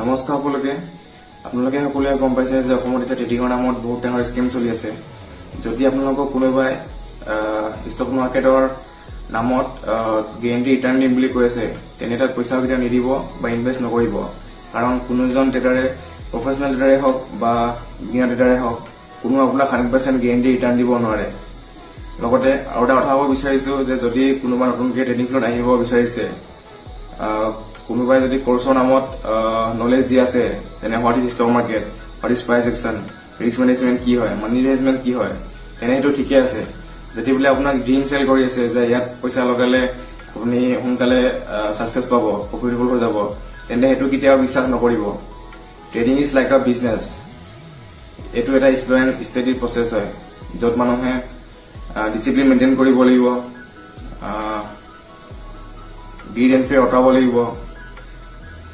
নমস্কাৰ সকলোকে আপোনালোকে সকলোৱে গম পাইছে যে অসমত এতিয়া ট্ৰেডিঙৰ নামত বহুত ডাঙৰ স্কিম চলি আছে। যদি আপোনালোকক কোনোবাই ষ্টক মাৰ্কেটৰ নামত গেৰেণ্টি ৰিটাৰ্ণ দিম বুলি কৈ আছে, তেনে তাত পইচা কেতিয়াও নিদিব বা ইনভেষ্ট নকৰিব। কাৰণ কোনো এজন ট্ৰেডাৰে, প্ৰফেচনেল ট্ৰেডাৰে হওক বা বিগিনাৰ ট্ৰেডাৰে হওক, কোনো আপোনাক 100% গেৰেণ্টি ৰিটাৰ্ণ দিব নোৱাৰে। লগতে আৰু এটা কথা ক'ব বিচাৰিছো যে যদি কোনোবা নতুনকৈ ট্ৰেডিং ফিল্ডত আহিব বিচাৰিছে, কোনোবাই যদি কোৰ্চৰ নামত নলেজ দি আছে, তেনে what is stock market, what is price action, risk management কি হয়, মানি মেনেজমেণ্ট কি হয়, তেনে সেইটো ঠিকে আছে। যদি বোলে আপোনাক ড্ৰিম চেল কৰি আছে যে ইয়াত পইচা লগালে আপুনি সোনকালে ছাকচেছ পাব, প্ৰফিটেবল হৈ যাব, তেন্তে সেইটো কেতিয়াও বিশ্বাস নকৰিব। ট্ৰেডিং ইজ লাইক আ বিজনেছ। এইটো এটা স্ল' এণ্ড ষ্টেডি প্ৰচেছ হয়, য'ত মানুহে ডিচিপ্লিন মেইনটেইন কৰিব লাগিব, গ্ৰীড এণ্ড ফিয়াৰ আঁতৰাব লাগিব।